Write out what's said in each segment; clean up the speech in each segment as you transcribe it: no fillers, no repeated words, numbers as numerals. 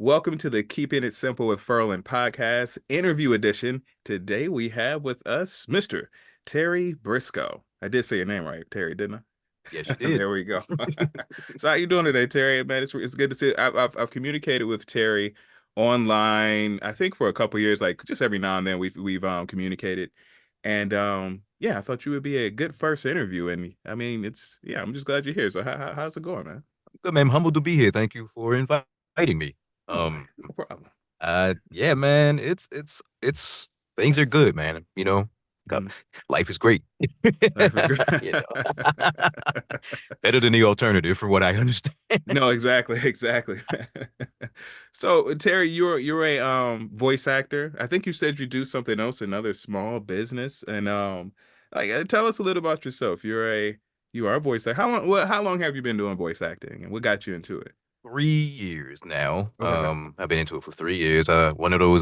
Welcome to the Keeping It Simple with Ferlon podcast, interview edition. Today we have with us Mr. Terry Briscoe. I did say your name right, Terry, didn't Yes, I? you did. There we go. So how you doing today, Terry? Man, it's good to see. I've communicated with Terry online. I think for a couple years, like just every now and then we've communicated, and yeah, I thought you would be a good first interview. And I mean, I'm just glad you're here. So how's it going, man? Good, man. I'm humbled to be here. Thank you for inviting me. Oh, Um, no problem. yeah, man. It's things are good, man. Got- Mhm. life is great. Life is good. You know, better than the alternative, for what I understand. No, exactly, exactly. So, Terry, you're a voice actor. I think you said you do something else, another small business, and tell us a little about yourself. You are a voice actor. How long have you been doing voice acting, and what got you into it? 3 years now. Okay, okay. I've been into it for 3 years. One of those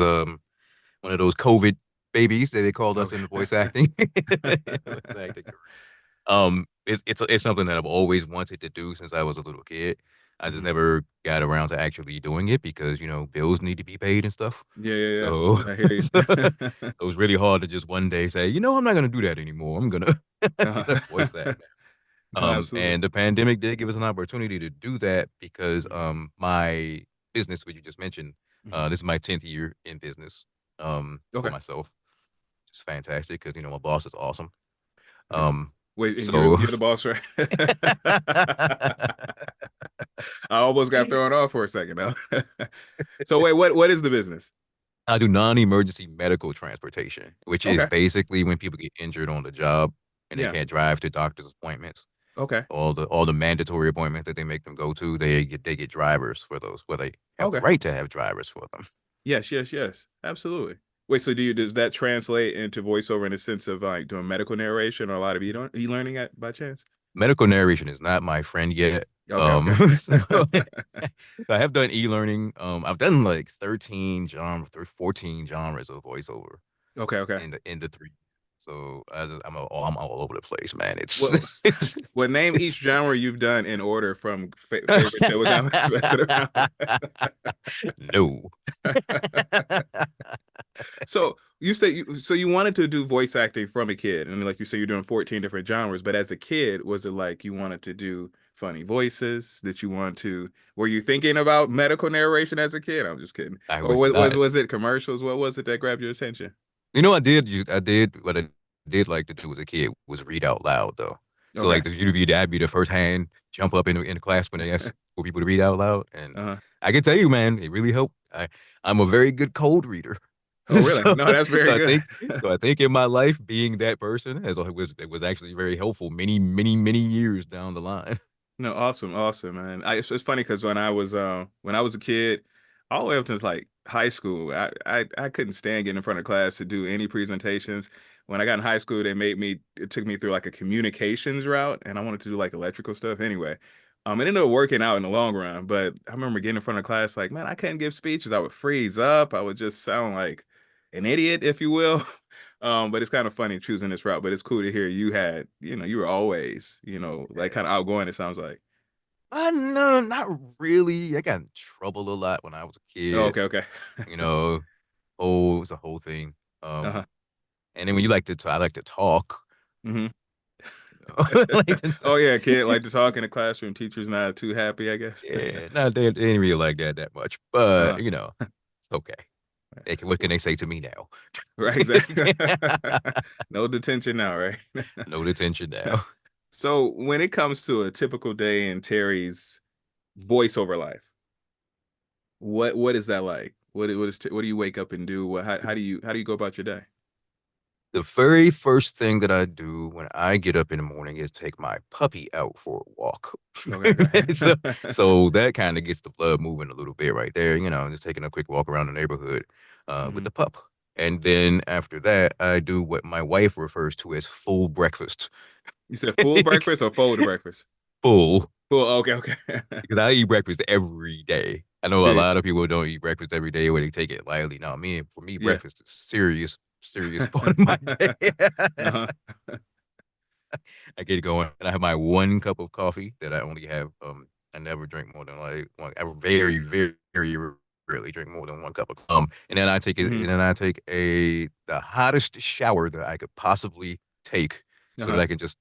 COVID babies that they called us in the voice Okay. acting. Voice acting career. It's something that I've always wanted to do since I was a little kid. I just Mhm. never got around to actually doing it because, bills need to be paid and stuff. Yeah, yeah, So, yeah. I hear so you. it was really hard to just one day say, I'm not gonna do that anymore. I'm gonna, gonna voice Uh-huh. act now. No, absolutely. And the pandemic did give us an opportunity to do that because Mhm. my business, what you just mentioned, Mhm. this is my 10th year in business for Okay. myself. It's fantastic because my boss is awesome. Nice. Um, Wait, and you're so you're the boss, right? I almost got thrown off for a second now. So wait, what is the business? I do non-emergency medical transportation, which is Okay. basically when people get injured on the job and they Yeah. can't drive to doctor's appointments, Okay. all the mandatory appointments that they make them go to, they get drivers for those, where they have the Okay. right to have drivers for them. Yes, yes, yes. Absolutely. Wait, so does that translate into voiceover in the sense of like doing medical narration or a lot of e-learning at by chance? Medical narration is not my friend yet. Okay, okay. So, I have done e-learning. I've done like 13 genres, 14 genres of voiceover Okay, okay. in the three. So I'm all over the place, man. It's Well, well, it's, name each it's genre you've done in order from favorite to was I'm messing around. no. So you wanted to do voice acting from a kid, and like you say, you're doing 14 different genres. But as a kid, was it like you wanted to do funny voices? Did you want to? Were you thinking about medical narration as a kid? I'm just kidding. I Or was not. was it commercials? What was it that grabbed your attention? I did what I did like to do as a kid was read out loud though. So Okay. like I'd be the first hand jump up in the class when they ask for people to read out loud, and Uh-huh. I can tell you, man, it really helped. I'm a very good cold reader, Oh, really? so No, that's so very I good. think so I think in my life being that person it was actually very helpful many years down the line. No, awesome, awesome, man. It's funny because when I was a kid, all the way up to like high school, I couldn't stand getting in front of class to do any presentations. When I got in high school, it took me through like a communications route, and I wanted to do like electrical stuff anyway. It ended up working out in the long run, but I remember getting in front of class like, man, I couldn't give speeches. I would freeze up. I would just sound like an idiot, if you will. But it's kind of funny choosing this route, but it's cool to hear you were always, like kind of outgoing, it sounds like. No, not really. I got in trouble a lot when I was a Oh, kid. okay, okay. You know, it was a whole thing. Uh-huh. And then when I like to talk. Hmm. Like to Oh talk. yeah, kid like to talk in the classroom. Teacher's not too happy, I guess. Yeah, no, they didn't really like that much, but Uh-huh. it's okay. What can they say to me now? Right, exactly. No detention now, right? No detention now. So when it comes to a typical day in Terry's voiceover life, what is that like? What do you wake up and do? How do you go about your day? The very first thing that I do when I get up in the morning is take my puppy out for a walk. Okay, so, okay. so that kind of gets the blood moving a little bit right there, just taking a quick walk around the neighborhood with Hmm. the pup. And then after that, I do what my wife refers to as full breakfast. You said full breakfast or fold breakfast? Full, Full. Okay, okay. because I eat breakfast every day. I know a Yeah, lot of people don't eat breakfast every day or they take it lightly. No, for me, yeah. breakfast is serious part of my day. Uh-huh. I get going and I have my one cup of coffee that I only have. I never drink more than like one. I very, very, very rarely drink more than one cup of and then Mhm. I take the hottest shower that I could possibly take so that Uh-huh. I can just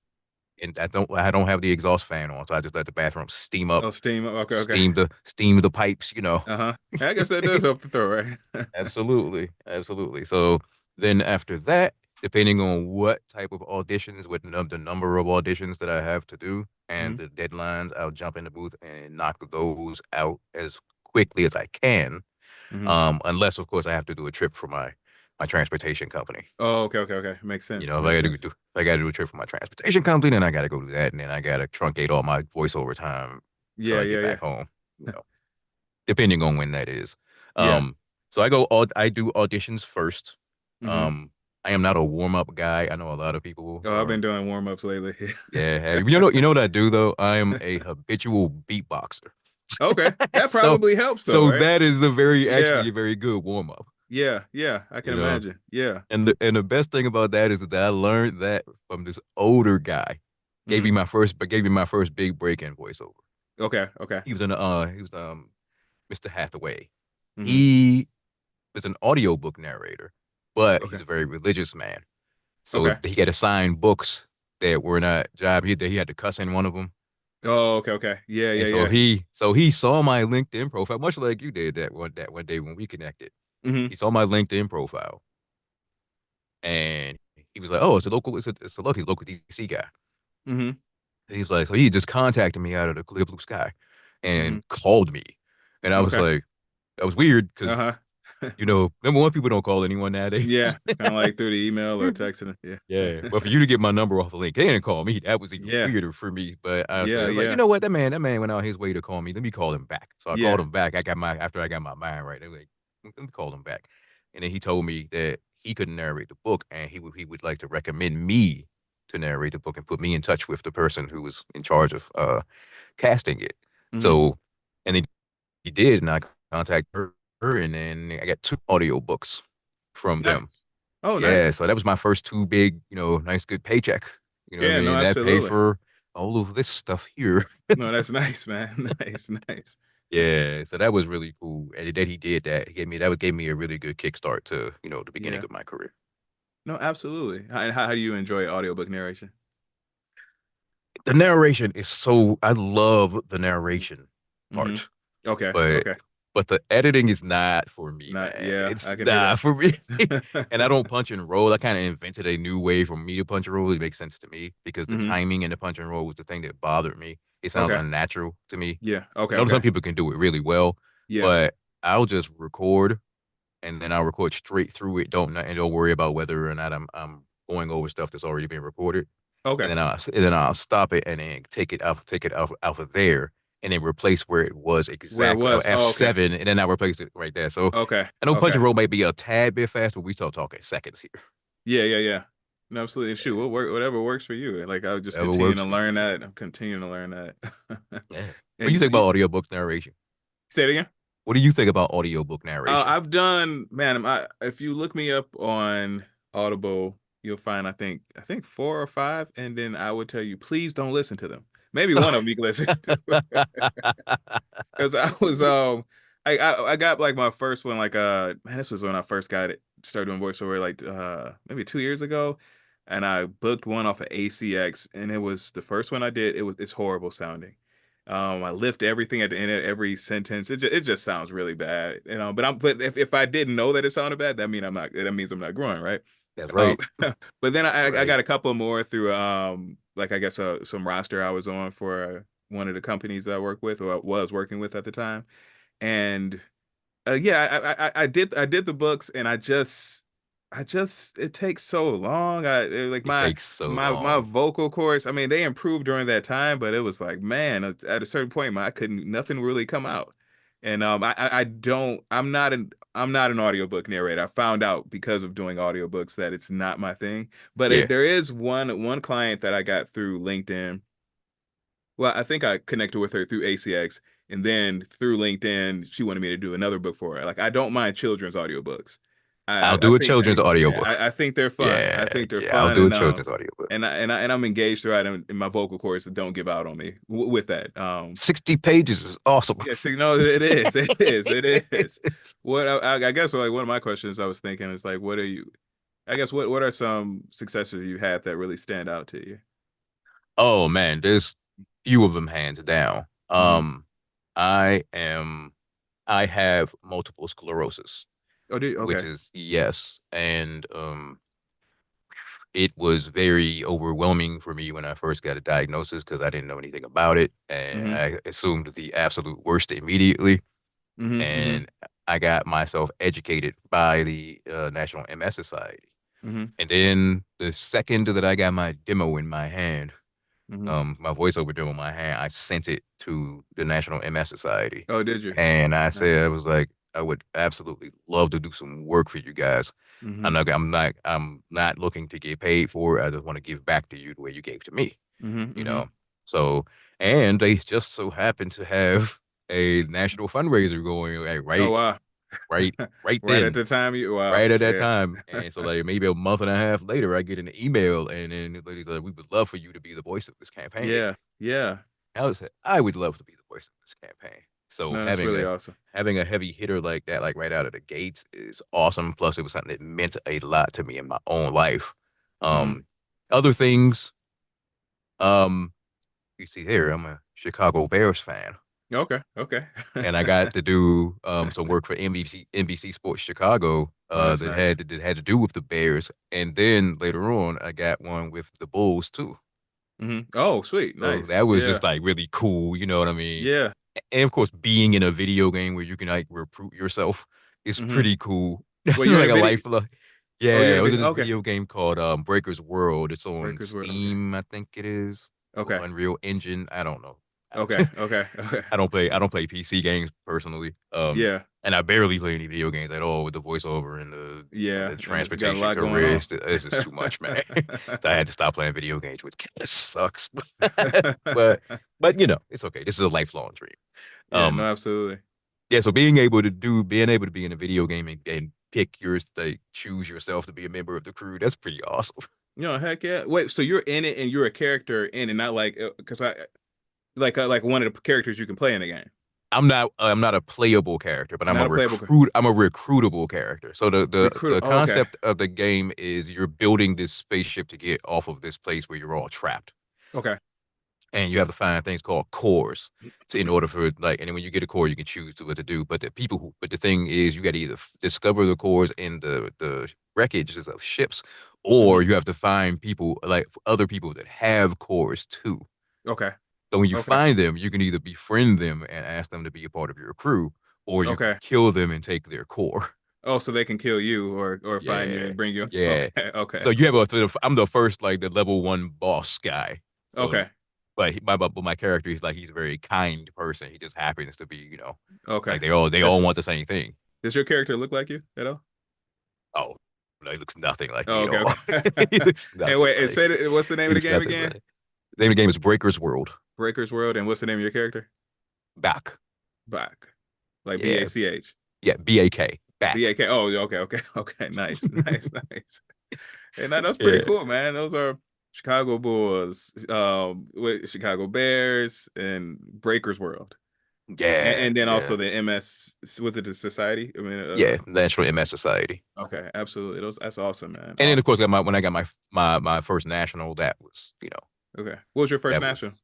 and I don't have the exhaust fan on, so I just let the bathroom steam up, Oh, steam. Okay, okay. steam the pipes, you know. Uh-huh. I guess that does help the throat, right? Absolutely, absolutely. So then after that, depending on what type of auditions, the number of auditions that I have to do and Mhm. the deadlines, I'll jump in the booth and knock those out as quickly as I can. Mhm. Unless of course I have to do a trip for my transportation company. Oh, okay, okay, okay. Makes You sense. know, Makes sense. if I got to do a trip for my transportation company, then I got to go do that, and then I got to truncate all my voiceover time till Yeah, I yeah, get yeah. back home. You know, depending on when that is. Yeah. Um, so I do auditions first. Mhm. Um, I am not a warm up guy. I know a lot of people Oh, I've are. been doing warm-ups lately. Yeah, you know what I do though? I am a habitual beatboxer. Okay. That so probably helps though, so right? that is a very Yeah. actually a very good warm up. Yeah, yeah. I can You know, imagine. Yeah. and the best thing about that is that I learned that from this older guy. Mhm. Gave me my first big break in voiceover. Okay, okay. He was Mr. Hathaway. Mhm. He was an audiobook narrator, but he's Okay. a very religious man. So Okay. he had to sign books that were not job. He had to cuss in one of them. Oh, okay, okay. Yeah, yeah, And yeah. so he saw my LinkedIn profile, much like you did that one day when we connected. Mhm. He saw my LinkedIn profile and he was like, "Oh, it's a local he's a local DC guy." Mhm. And he was like, so he just contacted me out of the clear blue sky and Mhm. called me, and I was Okay. like, that was weird because Uh-huh. you know, number one, people don't call anyone nowadays. Yeah, it's kinda like through the email or texting. Yeah. Yeah, but for you to get my number off of LinkedIn and call me, that was even Yeah. weirder for me. But I Yeah, said, like, you yeah. know what, that man went out his way to call me. Let me call him back. So I called Yeah. him back. After I got my mind right. I was like, let me call him back, and then he told me that he couldn't narrate the book, and he would like to recommend me to narrate the book and put me in touch with the person who was in charge of casting it. Mhm. So, and then he did, and I contacted her, and then I got two audiobooks from them. Nice. Oh, Yeah, nice. so that was my first two big, you know, nice good paycheck. You know what I Yeah, no, mean? That paid absolutely. for all of this stuff here. No, that's nice, man. Nice, nice. Yeah, so that was really cool. And that he did that. He gave me a really good kickstart to, you know, the beginning Yeah. of my career. No, absolutely. How do you enjoy audiobook narration? The narration is so I love the Mhm. narration Mhm. part. Okay, but okay. but the editing is not for me, Not man. yeah, It's I can hear not for me. that. And I don't punch and roll. I kind of invented a new way for me to punch and roll. It makes sense to me because the Mhm. timing and the punch and roll was the thing that bothered me. It sounds Okay. unnatural to me. Yeah. Okay, I know some okay. people can do it really well, Yeah. but I'll just record and then I'll record straight through it. Don't worry about whether or not I'm going over stuff that's already been recorded. Okay. And then I'll stop it and then take it off of there and then replace where it was Where it exactly was. Oh, okay. F7 and then I replace it right there. So Okay. I know punch Okay. and roll might be a tad bit fast, but we still talking seconds here. Yeah, yeah, yeah. No, absolutely. Shoot, whatever works for you. Like I would just Whatever continue works to for learn you. that. I'm continuing to learn that. Yeah. What do And you think so you about audiobooks narration? say it again? What do you think about audiobook narration? I've done, man. If you look me up on Audible, you'll find I think 4 or 5, and then I would tell you, please don't listen to them. Maybe one of them you can listen to, because I was I got like my first one like man, this was when I first got it started doing voiceover like maybe 2 years ago, and I booked one off of ACX, and it was the first one I did. It's horrible sounding. I lift everything at the end of every sentence. It just sounds really bad, you know. But if I didn't know that it sounded bad, that means I'm not growing, right? That's Um, right. but then That's I right. got a couple more through like I guess some roster I was on for one of the companies that I work with or was working with at the time, and yeah, I did the books, and I just it takes so long. Like It takes so my long. vocal cords. I mean, they improved during that time, but it was like, man, at a certain point, I couldn't nothing really come out. And I don't. I'm not an audiobook narrator. I found out because of doing audiobooks that it's not my thing. But Yeah. there is one client that I got through LinkedIn. Well, I think I connected with her through ACX, and then through LinkedIn, she wanted me to do another book for her. Like, I don't mind children's audiobooks. I'll I do a think children's yeah, audiobook. I think they're fun. Yeah, I think they're yeah, I'll fun, do a children's audiobook. and I'm engaged throughout in my vocal cords that don't give out on me with that. 60 pages is awesome. Yeah, so, it is, it is. What I guess like one of my questions I was thinking is like, what are you? I guess what are some successes you had that really stand out to you? Oh man, there's few of them hands down. Hmm. I am I have multiple sclerosis, Oh, do you? which Okay. is yes, and it was very overwhelming for me when I first got a diagnosis because I didn't know anything about it, and Hmm. I assumed the absolute worst immediately. Hmm. Hmm. And I got myself educated by the National MS Society. Hmm. And then the second that I got my demo in my hand, Hmm. my voiceover demo in my hand, I sent it to the National MS Society. Oh, did you? And I said, Nice. I was like, I would absolutely love to do some work for you guys. Hmm. I'm not looking to get paid for it. I just want to give back to you the way you gave to me, Hmm. you Hmm. know? So, and they just so happen to have a national fundraiser going like Oh, wow. right, right Right at then, the time you wow, right at that yeah. time. And so like maybe a month and a half later, I get an email and then the lady's like, we would love for you to be the voice of this campaign. Yeah, yeah. I would love to be the voice of this campaign. So No, that's really awesome. having a heavy hitter like that, like right out of the gates, is awesome. Plus, it was something that meant a lot to me in my own life. Hmm. Um, Other things, um, you see here, I'm a Chicago Bears fan, Okay, okay. and I got to do some work for NBC Sports Chicago Oh, that's nice. that had to do with the Bears, and then later on, I got one with the Bulls too. Hmm. Oh, sweet. So Nice. that was Yeah. just like really cool, you know what I mean? Yeah. And of course, being in a video game where you can like recruit yourself is Hmm. pretty cool. Well, you're in Like a a video. life, Oh, you're in yeah. a It was in video. this Okay. video game called Breaker's World. It's on Breakers were okay. Steam, I think it is, or Okay. Unreal Engine. I don't know. Okay. Okay. Okay. I don't play PC games personally. Yeah. And I barely play any video games at all with the voiceover and Yeah. the And it's got a transportation lot going career. on. It's just too much, man. So I had to stop playing video games, which kind of sucks. but you know, it's okay. This is a lifelong dream. Yeah, no, Um, absolutely. yeah, so being able to be in a video game and pick yours, like choose yourself to be a member of the crew, that's pretty awesome. Heck yeah. Wait, so you're in it and you're a character in it, not like because I like one of the characters you can play in the game. I'm not a playable character, but Not a playable I'm a recruitable character. So recruiter. the Oh, okay. concept of the game is you're building this spaceship to get off of this place where you're all trapped. Okay. And you have to find things called cores in order for like, and then when you get a core, you can choose what to do. But the thing is, you got to either discover the cores in the wreckages of ships, or Hmm. you have to find people like other people that have cores too. Okay. So when you Okay. find them, you can either befriend them and ask them to be a part of your crew, or you can Okay. kill them and take their core. Oh, so they can kill you or find you Yeah, and bring you. yeah. Okay. Okay. So you have I'm the first like the level one boss guy. So, Okay. but my character is like he's a very kind person. He just happens to be, you know, Okay. like they That's all want the same thing. does your character look like you at all? Oh, no, he looks nothing like Oh, me at okay. all. Okay. He looks And nothing wait, and like. say what's the name He of the looks game nothing again? like. The name of the game is Breaker's World. Breaker's World. And what's the name of your character? Back. Bach. Like Yeah, BACH. yeah. BAK. Back. BAK. Oh, okay, okay, okay. Nice, nice, nice. And that's pretty Yeah, cool, man. Those are Chicago Bulls, with Chicago Bears, and Breakers World, yeah, and then also yeah. the MS. Was it the Society? I mean, Yeah, National MS Society. okay, absolutely. That's awesome, man. And then of Awesome. course, when I got my first national, that was Okay, what was your first that national? was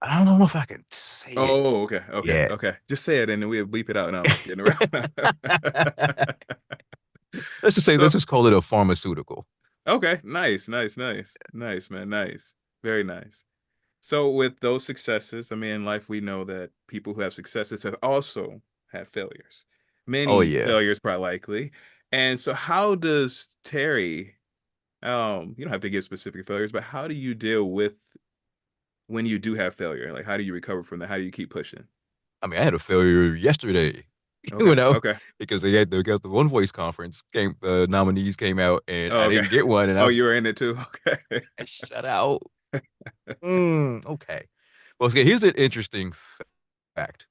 I don't know if I can say it Oh, okay, okay, yet. okay. Just say it, and then we'll bleep it out. No, I'm just kidding around. Let's So, just call it a pharmaceutical. okay, nice, nice, nice, nice, man, nice, very nice. So with those successes, I mean, in life, we know that people who have successes have also had failures, Oh many yeah. failures, probably likely. And so, how does Terry? You don't have to give specific failures, but how do you deal with when you do have failure? Like, how do you recover from that? How do you keep pushing? I mean, I had a failure yesterday, you Okay, know, okay, because they got the One Voice conference came nominees came out and oh, I okay. didn't get one, and Oh, you were in it too. Okay. I shut out. Okay. Well, here's an interesting fact.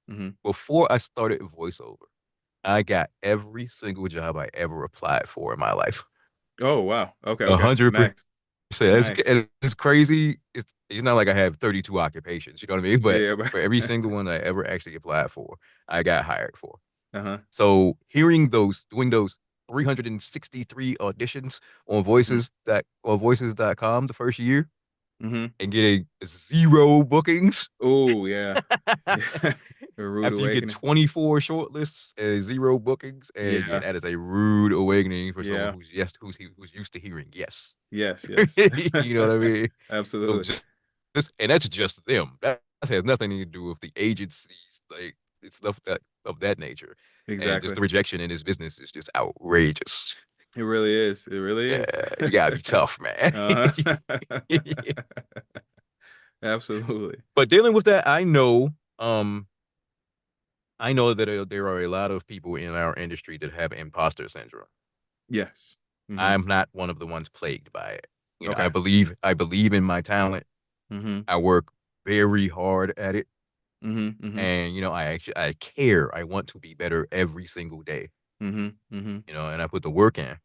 Hmm. Before I started voiceover, I got every single job I ever applied for in my life. Oh, wow. Okay, okay. 100%. Nice. Nice. It's crazy. It's not like I have 32 occupations, you know what I mean? But Yeah, for every yeah. single one I ever actually applied for, I got hired for. Uh-huh. So doing those 363 auditions on Mhm. voices.com the first year Mhm. and getting zero bookings Oh, yeah. Yeah. A rude after you get awakening. 24 shortlists and zero bookings, and yeah, Yeah. that is a rude awakening for someone Yeah. who's yes, who's used to hearing yes. Yes, yes. You know what I mean? So Absolutely. and that's just them. That has nothing to do with the agencies, like it's stuff of that nature. And just Exactly. the rejection in this business is just outrageous. It really is. It really Yeah, is. you gotta be tough, man. Uh-huh. Absolutely. But dealing with that, um, I know that there are a lot of people in our industry that have imposter syndrome. Yes. Mhm. I'm not one of the ones plagued by it. You know, Okay. I believe in my talent. Mhm. I work very hard at it. Mhm. Mhm. And, I care. I want to be better every single day, Mhm. Mhm. and I put the work in.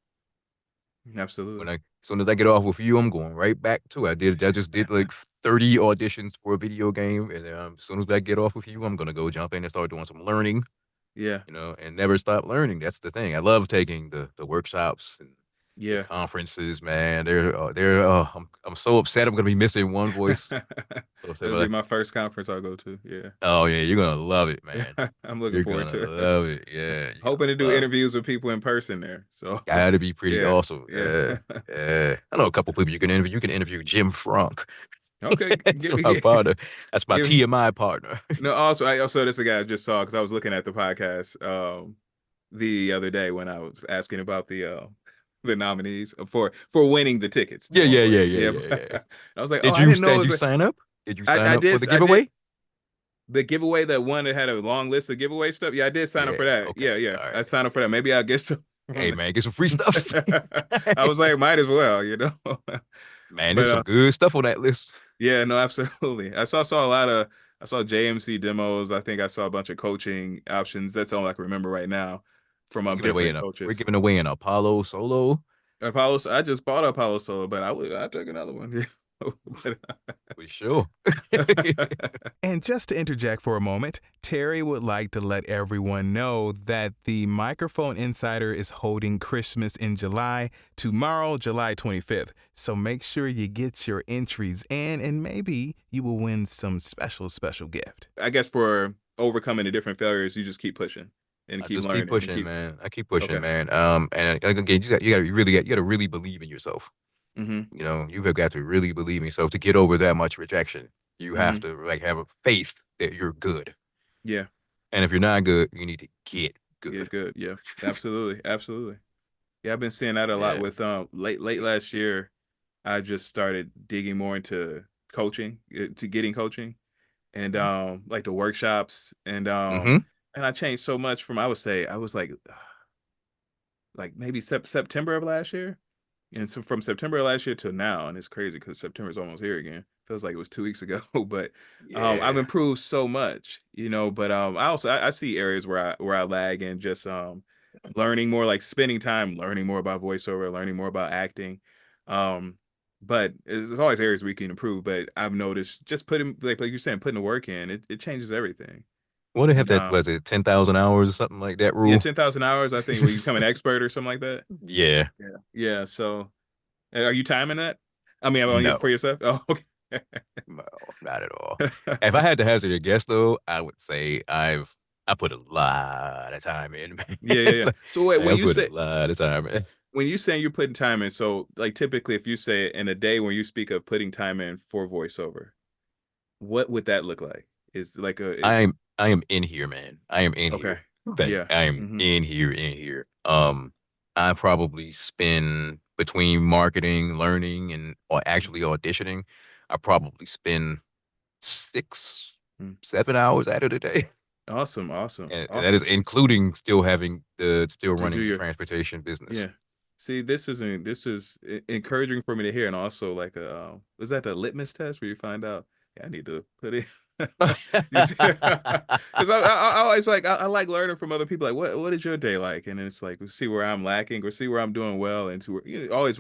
Absolutely. As soon as I get off with you, I'm going right back to it. I just did like 30 auditions for a video game. And as soon as I get off with you, I'm going to go jump in and start doing some learning, Yeah. and never stop learning. That's the thing. I love taking the workshops and the Yeah. conferences, man. I'm so upset. I'm going to be missing one voice. So upset, That'll but be my first conference I'll go to. Yeah. oh yeah, you're going to love it, Yeah. man. I'm looking You're forward going to to it. love it. Yeah, you're going Hoping to to do love it. interviews with people in person there. So, Gotta be pretty yeah. awesome. Yeah. Yeah. Yeah. I know a couple people you can interview. You can interview Jim Frank. Okay. That's my partner. That's my Give TMI partner. no, also this is a guy I just saw because I was looking at the podcast the other day when I was asking about the nominees for winning the tickets to Yeah, One yeah, yeah, Voice. yeah, Yeah. yeah, yeah. I was like, oh, Did I you didn't know it did was you like sign up? Did you sign I up for did the I did giveaway? the giveaway, that one that had a long list of giveaway stuff. Yeah, I did sign up Yeah. for that. Okay. Yeah, yeah. All I right. signed up for that. Maybe I'll get some Hey from man, get some free stuff. that. I was like, might as well, you know. Man, But there's some good stuff on that list. yeah, no, absolutely. I saw a lot of I saw JMC demos. I think I saw a bunch of coaching options. That's all I can remember right now from We're giving away different an we're coaches. giving away an Apollo solo. Apollo, I just bought Apollo Solo, but I took another one. But, For sure. And just to interject for a moment, Terry would like to let everyone know that the Microphone Insider is holding Christmas in July, tomorrow, July 25th. So make sure you get your entries in, and maybe you will win some special gift. I guess for overcoming the different failures, you just keep pushing and I keep just keep learning and pushing, keep man. I keep pushing, okay. man. And again, you gotta really believe in yourself. Mhm. You have got to really believe in yourself to get over that much rejection. You have Mhm. to like have a faith that you're good. Yeah. And if you're not good, you need to get Yeah, good. good. Yeah. Absolutely. Absolutely. Yeah, I've been seeing that a lot Yeah. with late last year. I just started digging more into coaching, to getting coaching and like the workshops Mm-hmm. and I changed so much from I was like maybe September of last year. And so from September of last year till now, and it's crazy because September's almost here again. Feels like it was 2 weeks ago, but I've Yeah. improved so much, you know. But I see areas where I lag in just learning more, like spending time learning more about voiceover, learning more about acting. Um, but there's always areas we can improve. But I've noticed just putting like you're saying, putting the work in, it changes everything. What they have And that was it 10,000 hours or something like that yeah, rule? 10,000 hours, I think, where you become an expert or something like that. Yeah. Yeah, yeah. So are you timing that? I mean, on you for No. yourself? Oh, okay. No, not at all. If I had to hazard a guess though, I would say I put a lot of time in, man. Yeah, yeah, yeah. Like, So wait, I put a lot of time in. when you saying you're putting time in, so like typically if you say in a day when you speak of putting time in for voiceover, what would that look like? Is like a is I am in here, man. I am in okay. here. Like Yeah. I am Mhm. in here. I probably spend between marketing, learning, and or actually auditioning, I probably spend six, Mm. 7 hours out of the day. Awesome, awesome, And that is awesome. including still To do running the your transportation business. yeah. See, this is encouraging for me to hear, and also like a was that the litmus test where you find out? Yeah, I need to put it. You see, because I always like I like learning from other people. Like, what is your day like? And it's like see where I'm lacking or see where I'm doing well, and to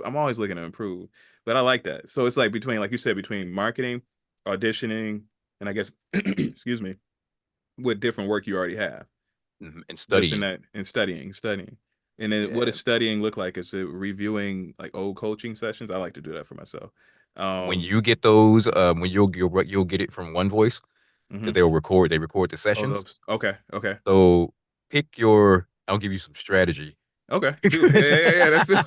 I'm always looking to improve. But I like that. So it's like between, like you said, between marketing, auditioning, and I guess excuse me, with different work you already have. And Just in studying. that and studying. And then what Yeah. does studying look like? Is it reviewing like old coaching sessions? I like to do that for myself. When Um, you get those, when you'll get it from One Voice because mhm. they record the Oh, sessions. those. Okay, okay, So pick your. I'll give you some strategy. okay. Do it. Yeah. That's it.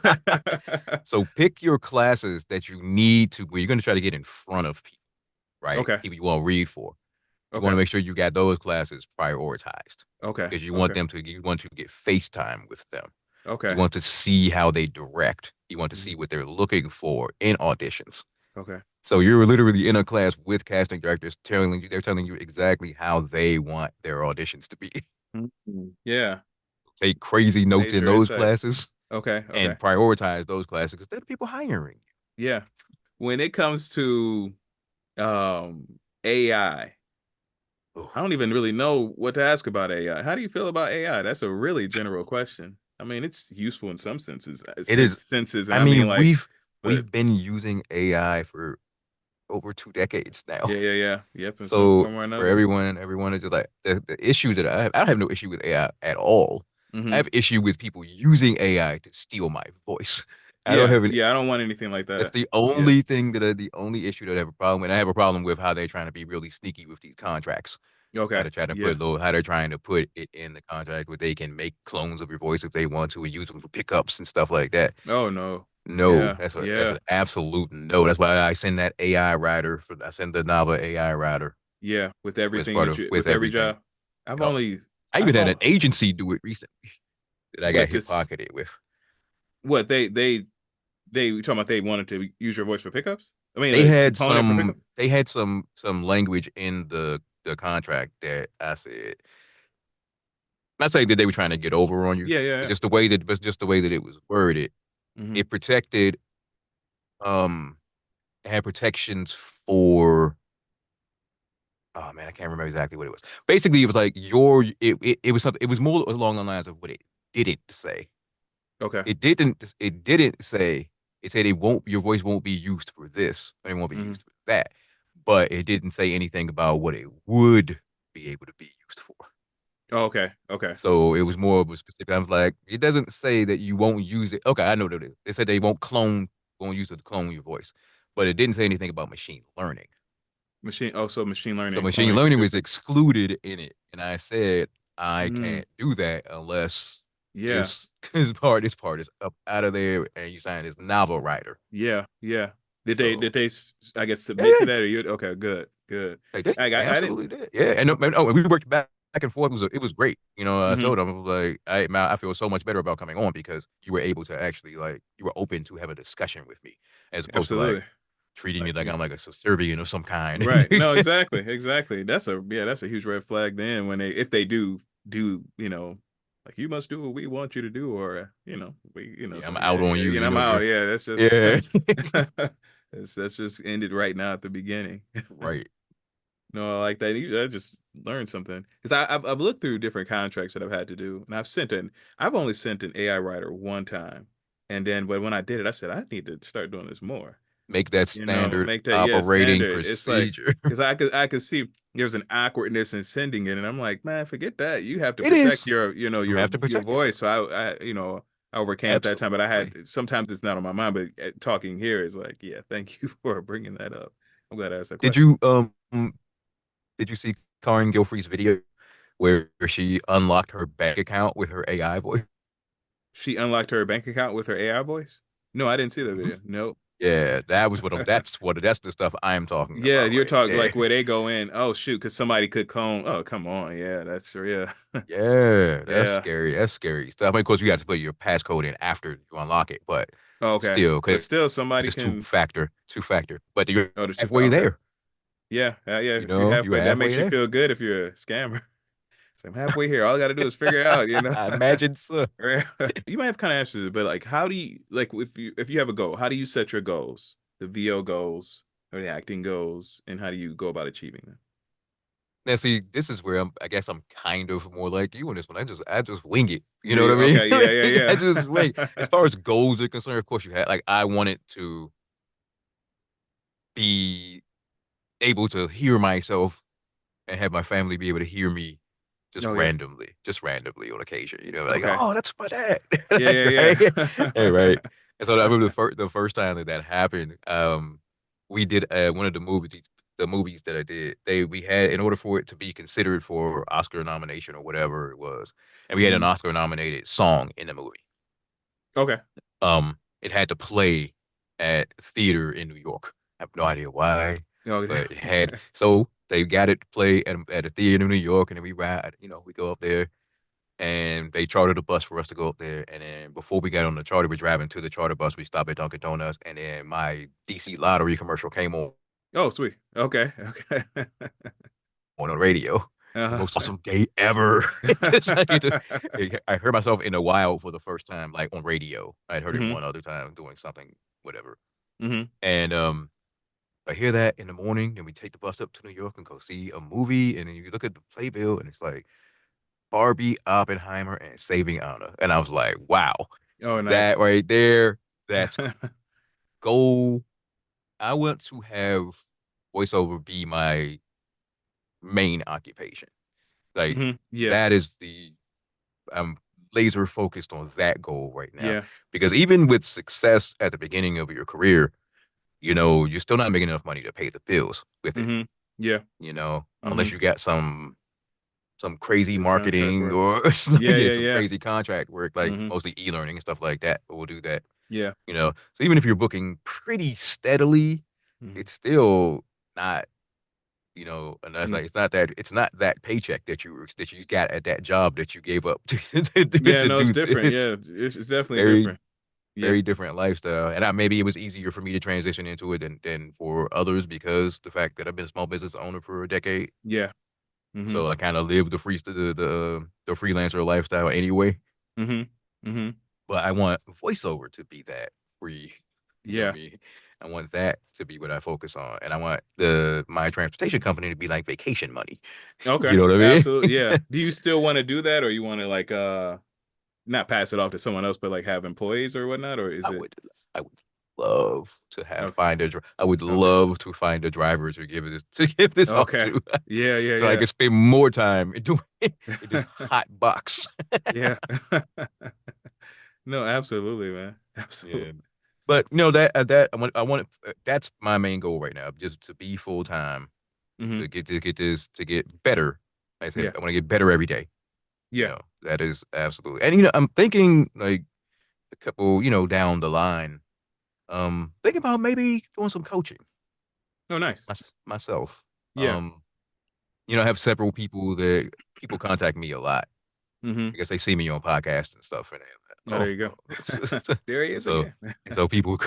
So pick your classes that you need to where you're going to try to get in front of people, right? Okay, People you want to read for. You want to okay, make sure you got those classes prioritized okay, because okay, you want to get FaceTime with them. You okay. want to see how they direct. You want to see Mhm. what they're looking for in auditions. Okay. So you're literally in a class with casting directors they're telling you exactly how they want their auditions to be. Mhm. Yeah. Take crazy notes in Major those insight. classes Okay, and okay. prioritize those classes because they're the people hiring Yeah. When it comes to AI, you. I don't even really know what to ask about AI. How do you feel about AI? That's a really general question. I mean, it's useful in some It is. senses, and I I mean, mean, like, but we've been using AI for over 2 decades now. yeah. Yep, in some So form or for another. everyone is just like the issue that I don't have no issue with AI at all. I Hmm. have issue with people using AI to steal my voice. I don't Yeah, have an yeah. I don't want anything like That's that. the Yeah. only thing the only issue that I have a problem with. I have a problem with how they're trying to be really sneaky with these contracts. Okay. Yeah. How they're trying to put it in the contract where they can make clones of your voice if they want to and use them for pickups and stuff like that. Oh no. No, Yeah. that's Yeah. an absolute no. That's why I send that AI writer I send the novel AI writer Yeah. With as everything part that of you with with every everything. job, I've Oh, only I even I've had an on agency do it recently that I got what hip this pocketed with. what they you talking about they wanted to use your voice for pickups? I mean, They a had component for pickup. some language in the contract that I said not saying that they were trying to get over on you, Yeah. but just the way that it was worded, Hmm. it protected um it had protections for oh man, I can't remember exactly what it was. Basically, it was like it was something it was more along the lines of what it didn't say. Okay. It didn't say it said it won't your voice won't be used for this, and it won't be Hmm. used for that. But it didn't say anything about what it would be able to be used for. Oh, okay. Okay. So it was more of a specific. I was like, it doesn't say that you won't use it. Okay, I know that it is. They said they won't use it to clone your voice, but it didn't say anything about machine learning. Also machine learning So and machine cloning are learning was different. excluded in it, and I said I Mm, can't do that unless yeah. this part is up out of there, and you sign this novel writer. Yeah. Did So they I guess yeah, submit to yeah, that or you okay, good, good. they did. They I didn't absolutely did. Yeah, and we worked back and forth. It was great. You know, I hmm told them I was like, I feel so much better about coming on because you were able to actually like you were open to have a discussion with me as opposed to like absolutely. treating me Like like you I'm like a subservient of some kind. right. No, exactly. Exactly. That's a huge red flag then when they if they like you must do what we want you to do or we Yeah, I'm so out on you. I'm out. Yeah, that's just Yeah, that's just ended right now at the beginning. right. No, I like that. I just learned something because I've looked through different contracts that I've had to do, and I've only sent an AI writer one time, and then but when I did it, I said I need to start doing this more. Make that standard Make that operating standard. It's like procedure. because I could see there's an awkwardness in sending it, and I'm like, man, forget that. You have to It protect is. your You have to your protect voice. yourself. So I overcame at that time, but I Absolutely. had sometimes it's not on my mind, but talking here is like, yeah, thank you for bringing that up. I'm glad I asked that Did question. you did you see Karen Gilfrey's video where she unlocked her bank account with her AI voice? She unlocked her bank account with her AI voice? No, I didn't see that Mhm. video. Nope. Yeah, that's the stuff I'm talking Yeah, about you're right talking there. like where they go in. Oh shoot, because somebody could clone. Oh, come on. Yeah, that's true. Yeah. Yeah, that's Yeah. scary. That's scary stuff. I mean, of course, you have to put your passcode in after you unlock it, but Oh, okay. still, But because still it's somebody just can two factor. But you're oh there's two halfway okay. there. Yeah, yeah. You If you're know, you're halfway, that halfway makes you there. feel good if you're a scammer. So I'm halfway here. All I gotta do is figure it out, I imagine so. Right? You might have kind of answered it, but like how do you like if you have a goal, how do you set your goals? The VO goals or the acting goals, and how do you go about achieving them? Now, see, this is where I guess I'm kind of more like you on this one. I just wing it. You Do know what you? I mean? Okay, yeah, I yeah, just wing. As yeah. far as goals are concerned, of course you had like I wanted to be able to hear myself and have my family be able to hear me Oh yeah. just randomly on occasion. You know, like, Okay. oh, that's my dad, Yeah, like, yeah, right, yeah, right. yeah. And so I remember the first time that happened. We did one of the movies that I did. We had in order for it to be considered for Oscar nomination or whatever it was, and we had an Mhm. Oscar nominated song in the movie. Okay. It had to play at theater in New York. I have no idea why, Okay. but it had. So they got it to play at a theater in New York, and then we ride. You know, we go up there, and they chartered a bus for us to go up there. And then before we got on the charter, we're driving to the charter bus. We stopped at Dunkin' Donuts, and then my DC Lottery commercial came Oh, sweet. Okay, okay. on the radio. The most Uh-huh. awesome day ever. Just like I heard myself in a while for the first time, like on radio. I'd heard it Mhm, one other time doing something, whatever. mhm. And I hear that in the morning, then we take the bus up to New York and go see a movie, and then you look at the playbill, and it's like Barbie, Oppenheimer, and Saving Anna, and I was like, wow, Oh, that nice. right there, that's goal. I want to have voiceover be my main occupation. Like Mhm. Yeah, that is the I'm laser focused on that goal right now yeah. because even with success at the beginning of your career, you know, you're still not making enough money to pay the bills with it. Mhm. Yeah. You know, unless Mhm. you got some crazy Good contract marketing work. or Yeah, yeah, yeah, some yeah. crazy contract work, like Mhm. mostly e-learning and stuff like that. We'll do that, Yeah. you know. So even if you're booking pretty steadily, Mhm. it's still not, you know, and that's Mm. like it's not that paycheck that you got at that job that you gave up Yeah, to no, it's do different. this. Yeah, it's definitely Very different. Yeah. very different lifestyle. And maybe it was easier for me to transition into it than for others because the fact that I've been a small business owner for a decade. Yeah. Mhm. So I kind of live the freelancer lifestyle anyway. Mhm. Mhm. But I want voiceover to be that free. You know what I Yeah. mean? I want that to be what I focus on. And I want my transportation company to be like vacation money. You Okay. know what I mean? Absolutely, yeah. Do you still wanna do that, or you wanna, like, not pass it off to someone else, but, like, have employees or whatnot, or is I it would I would love to have okay, I would okay, love to find a driver to give this off okay. to Yeah, yeah, so I yeah. can spend more time doing in this hot box. Yeah. No, absolutely, man. Yeah. Absolutely. But you know that I want that's my main goal right now, just to be full time, Mhm. to get better. Like I said, Yeah. I want to get better every day. You Yeah. know, that is absolutely. And you know, I'm thinking like a couple, you know, down the line, thinking about maybe doing some coaching Oh, nice. myself. Yeah. You know, I have several people contact me a lot Mhm. because they see me on podcasts and stuff, and Oh, there you go. oh, it's There he and is so again. and so people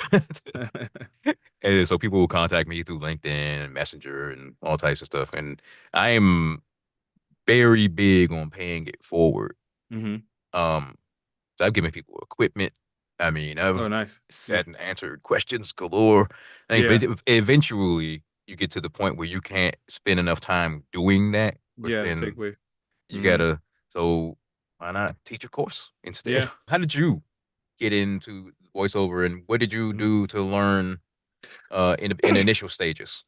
and so people will contact me through LinkedIn and Messenger and all types of stuff, and I am very big on paying it forward. Mhm. Um, so I've given people equipment. I mean, Oh, I've nice. Yeah. sat and answered questions galore. I think, but Yeah. eventually you get to the point where you can't spend enough time doing that or Yeah, take spend away. you Mhm. gotta so why not teach a course instead? Yeah. How did you get into voiceover and what did you Mhm. do to learn in the initial stages?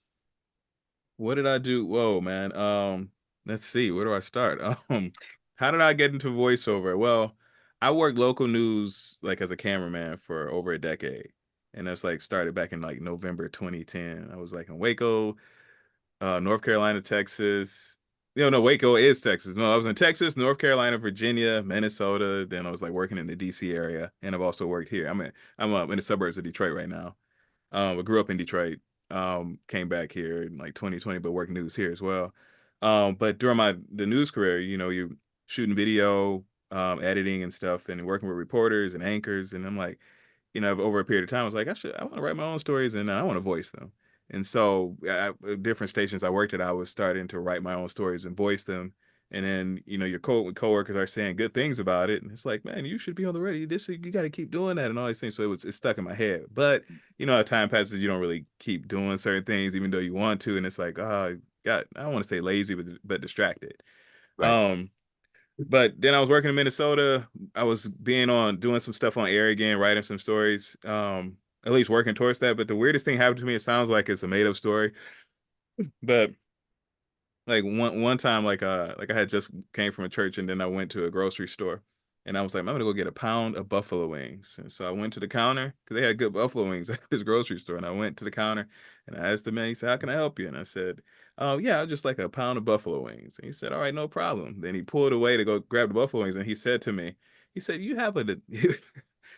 What did I do? Whoa, man. Let's see. Where do I start? How did I get into voiceover? Well, I worked local news like as a cameraman for over a decade. And that's like started back in like November 2010. I was like in Waco, North Carolina, Texas. No, Waco is Texas. No, I was in Texas, North Carolina, Virginia, Minnesota. Then I was like working in the DC area. And I've also worked here. I'm in the suburbs of Detroit right now. I grew up in Detroit. Came back here in like 2020, but worked news here as well. But during the news career, you shooting video, editing and stuff, and working with reporters and anchors. And I'm like, over a period of time, I was like, I want to write my own stories and I want to voice them. And so, different stations I worked at, I was starting to write my own stories and voice them. And then, your coworkers are saying good things about it, and it's like, man, you should be on the radio. You got to keep doing that and all these things. So it's stuck in my head. But as time passes, you don't really keep doing certain things, even though you want to. And it's like, got, I don't want to say lazy, but distracted. Right. But then I was working in Minnesota. I was doing some stuff on air again, writing some stories. At least working towards that. But the weirdest thing happened to me. It sounds like it's a made up story, but like one time, like I had just came from a church, and then I went to a grocery store, and I was like, I'm gonna go get a pound of buffalo wings. And so I went to the counter because they had good buffalo wings at this grocery store. And I went to the counter and I asked the man. He said, "How can I help you?" And I said, "Oh yeah, I'd just like a pound of buffalo wings." And he said, "All right, no problem." Then he pulled away to go grab the buffalo wings, and he said to me, he said, "You have a,"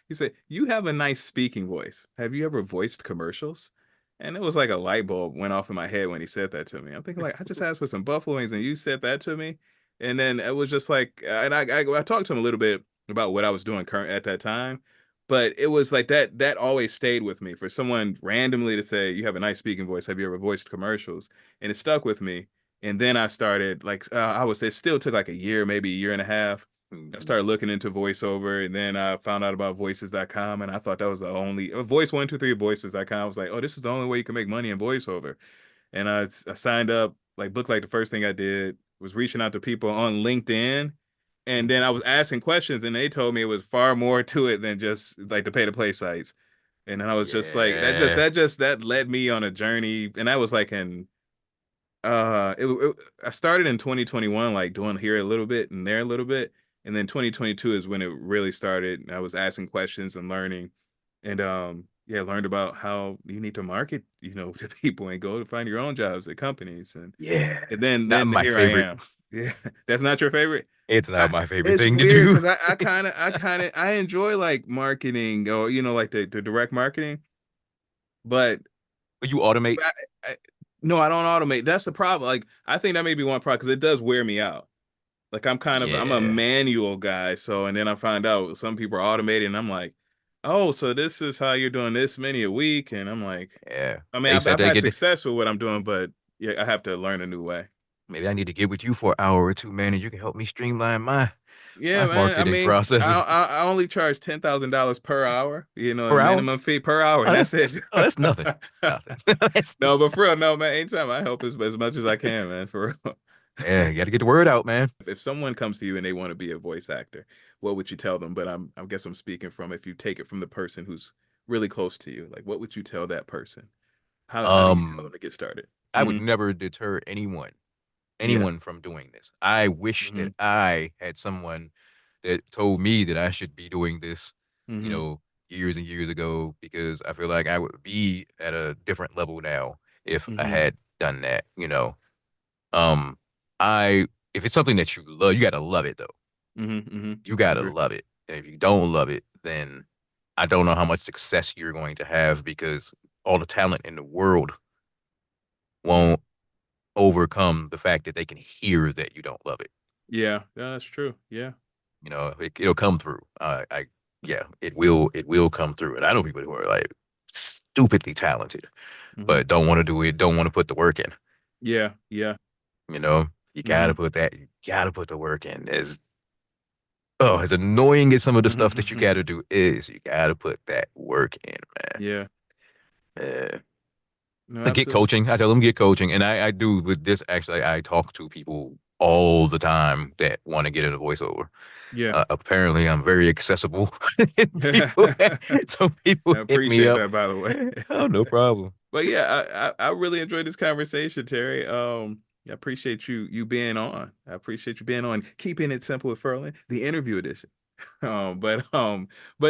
he said, "You have a nice speaking voice. Have you ever voiced commercials?" And it was like a light bulb went off in my head when he said that to me. I'm thinking like, I just asked for some buffalo wings and you said that to me. And then it was just like, and I talked to him a little bit about what I was doing current at that time, but it was like that always stayed with me for someone randomly to say, "You have a nice speaking voice. Have you ever voiced commercials?" And it stuck with me. And then I started like, I would say it still took like a year, maybe a year and a half. I Mhm. started looking into voiceover, and then I found out about voices.com, and I thought that was the only voice123 voices.com. I was like, oh, this is the only way you can make money in voiceover. And I signed up, like booked like the first thing I did was reaching out to people on LinkedIn. And then I was asking questions, and they told me it was far more to it than just like the pay to play sites. And then I was just like, Yeah. that led me on a journey. And that was like I started in 2021, like doing here a little bit and there a little bit, and then 2022 is when it really started. I was asking questions and learning, and yeah, learned about how you need to market, to people and go to find your own jobs at companies, and Yeah. and then Not then my here I favorite. am. Yeah, that's not your favorite. It's not my favorite It's thing to weird do. because I enjoy like marketing, or like the direct marketing, but You automate. I, I, no, I don't automate. That's the problem. Like, I think that may be one problem because it does wear me out. Like, I'm a Yeah. manual guy. So, and then I find out some people are automated, and I'm like, oh, so this is how you're doing this many a week. And I'm like, Yeah. I mean, They I've, said I've they had get. success with what I'm doing, but yeah, I have to learn a new way. Maybe I need to get with you for an hour or two, man, and you can help me streamline my Yeah, man. I marketing mean, I processes I, I only charge $10,000 per hour, a per hour. minimum fee per hour, Oh, and that's it. that's nothing. Nothing. That's, No, but for real, no, man. Anytime I help as much as I can, man. For real. yeah, you got to get the word out, man. If someone comes to you and they want to be a voice actor, what would you tell them? But I guess I'm speaking from, if you take it from the person who's really close to you, like what would you tell that person? How do you tell them Um, to get started? I would Hmm. never deter anyone, Yeah. anyone from doing this. I wish that Hmm. I had someone that told me that I should be doing this, you Hmm. know, years and years ago, because I feel like I would be at a different level now if I Hmm. had done that, you know. Um, I if it's something that you love, you gotta love it though. Hmm. Hmm. You I gotta agree. love it. And if you don't love it, then I don't know how much success you're going to have, because all the talent in the world won't overcome the fact that they can hear that you don't love it. Yeah, that's true. Yeah. You know, it'll come through. Yeah, it will come through. And I know people who are like stupidly talented, Hmm. but don't want to do it, don't want to put the work in. Yeah. Yeah. You know, you Hmm. gotta put that, you gotta put the work in. As annoying as some of the stuff that you gotta do is, you gotta put that work in, Yeah. man. No, Get absolutely. coaching. I tell them get coaching, and I do with this. Actually, I talk to people all the time that want to get into voiceover. Yeah. Apparently, I'm very accessible. people, I so people hit me appreciate up. that, by the way. Oh, no problem. But yeah, I really enjoyed this conversation, Terry. I appreciate you being on. I appreciate you being on, keeping it simple with Ferlin, the interview edition. But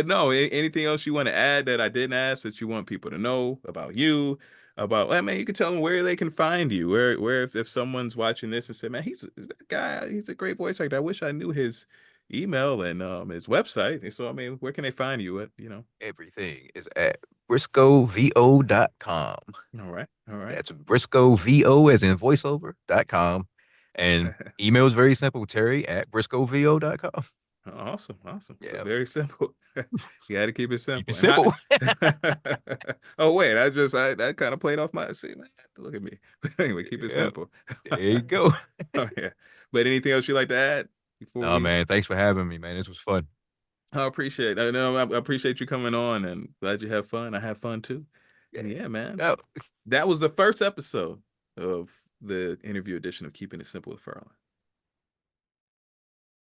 no, anything else you want to add that I didn't ask that you want people to know about you? About, I mean, you can tell them where they can find you. Where if someone's watching this and say, man, that guy, he's a great voice actor. I wish I knew his email and his website. And so, I mean, where can they find you at? Everything is at briscoevo.com. All right, all right. That's briscoevo as in voiceover.com. And email is very simple, Terry at briscoevo.com. Awesome, awesome. So Yeah, very simple. You got to keep it keep it simple. And how? simple. Oh wait, that kind of played off my. See, man, look at me. But anyway, keep it Yep, simple. there you go. Oh yeah. But anything else you'd like to add before No, we? man, thanks for having me, man. This was fun. I appreciate. I know I appreciate you coming on, and glad you have fun. I have fun too. Yeah. And yeah, man, No, that was the first episode of the interview edition of Keeping It Simple with Ferlon.